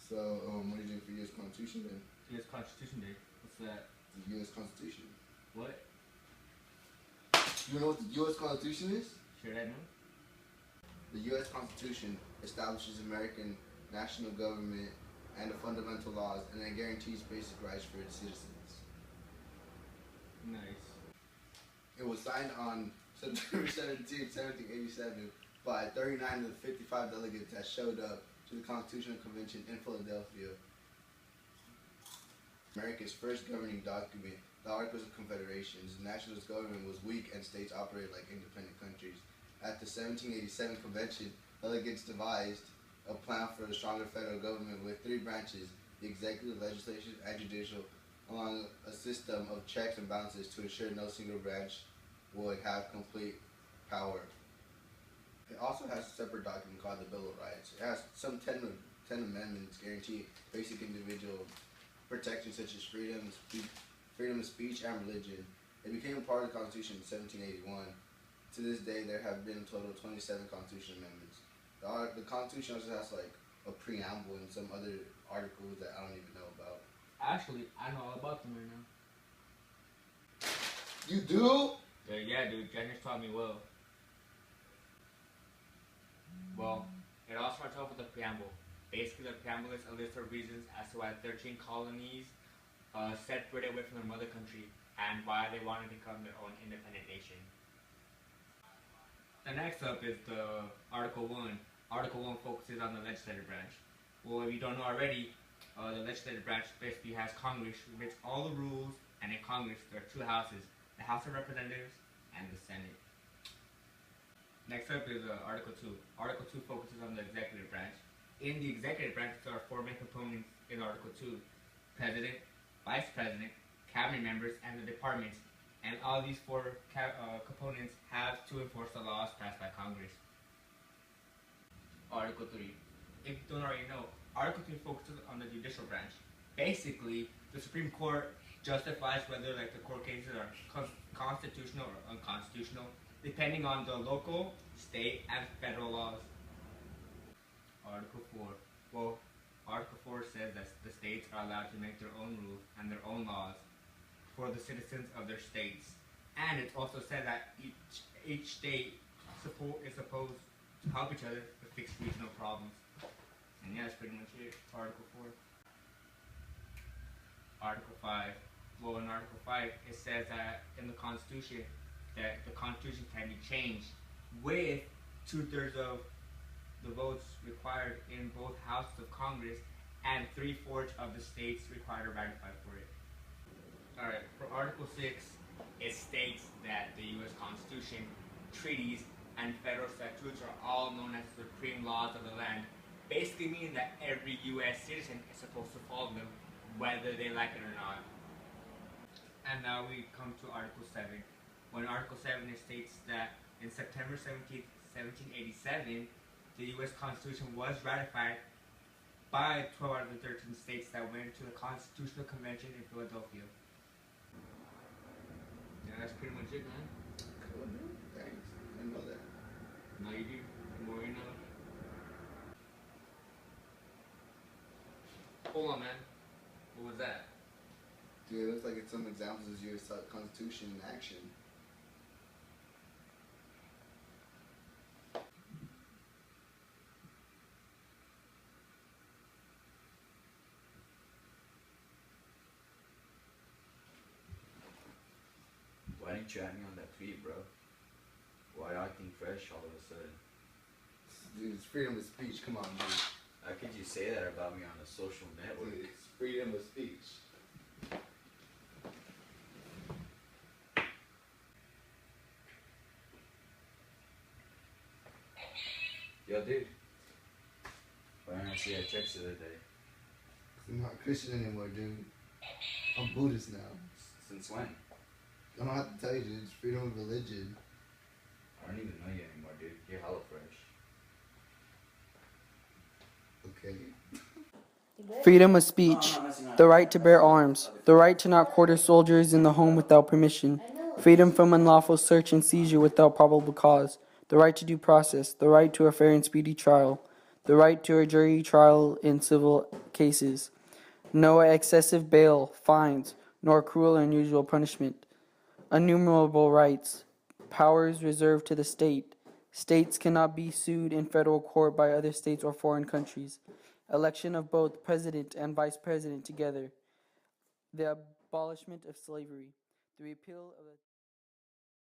So, what do you do for U.S. Constitution Day? U.S. Constitution Day. What's that? The U.S. Constitution. What? You know what the U.S. Constitution is? Should I know? The U.S. Constitution establishes American national government and the fundamental laws, and it guarantees basic rights for its citizens. Nice. It was signed on September 17, 1787 by 39 of the 55 delegates that showed up to the Constitutional Convention in Philadelphia. America's first governing document, the Articles of Confederation. The nationalist government was weak and states operated like independent countries. At the 1787 convention, delegates devised a plan for a stronger federal government with three branches, the executive, legislative, and judicial, along a system of checks and balances to ensure no single branch would have complete power. It also has a separate document called the Bill of Rights. It has some 10 amendments guarantee basic individual protections such as freedom of speech and religion. It became a part of the Constitution in 1781. To this day, there have been a total of 27 Constitution amendments. The Constitution also has like a preamble and some other articles that I don't even know about. Actually, I know all about them right now. You do? Yeah, dude. Janice taught me well. Well, it all starts off with the preamble. Basically, the preamble is a list of reasons as to why 13 colonies separated away from their mother country and why they wanted to become their own independent nation. The next up is the Article 1. Article 1 focuses on the legislative branch. Well, if you don't know already, the legislative branch basically has Congress, which makes all the rules, and in Congress there are two houses, the House of Representatives and the Senate. Next up is Article 2. Article 2 focuses on the executive branch. In the executive branch, there are four main components in Article 2. President, Vice President, Cabinet members, and the departments. And all these four components have to enforce the laws passed by Congress. Article 3. If you don't already know, Article 3 focuses on the judicial branch. Basically, the Supreme Court justifies whether the court cases are constitutional or unconstitutional, depending on the local, state, and federal laws. Article 4. Well, Article 4 says that the states are allowed to make their own rules and their own laws for the citizens of their states. And it also said that each state is supposed to help each other to fix regional problems. And yeah, that's pretty much it. Article 4. Article 5. Well, in Article 5, it says that in the Constitution, that the Constitution can be changed with 2/3 of the votes required in both houses of Congress and 3/4 of the states required to ratify for it. Alright, for Article 6, it states that the U.S. Constitution, treaties, and federal statutes are all known as the supreme laws of the land, basically meaning that every U.S. citizen is supposed to follow them, whether they like it or not. And now we come to Article 7. When Article 7 it states that in September 17, 1787, the U.S. Constitution was ratified by 12 out of the 13 states that went to the Constitutional Convention in Philadelphia. Yeah, that's pretty much it, man. Cool, dude. Thanks. I didn't know that. Now you do. The more you know. Hold on, man. What was that? Dude, it looks like it's some examples of U.S. Constitution in action. Why didn't you add me on that tweet, bro? Why acting fresh all of a sudden? Dude, it's freedom of speech. Come on, dude. How could you say that about me on a social network? Dude, it's freedom of speech. Yo, dude. Why didn't I see that text the other day? I'm not Christian anymore, dude. I'm Buddhist now. Since when? I don't have to tell you, dude. It's freedom of religion. I don't even know you anymore, dude. You're hella fresh. Okay. Freedom of speech, the right to bear arms, the right to not quarter soldiers in the home without permission, freedom from unlawful search and seizure without probable cause, the right to due process, the right to a fair and speedy trial, the right to a jury trial in civil cases, no excessive bail, fines, nor cruel or unusual punishment, innumerable rights, powers reserved to the state. States cannot be sued in federal court by other states or foreign countries. Election of both president and vice president together. The abolishment of slavery. The repeal of the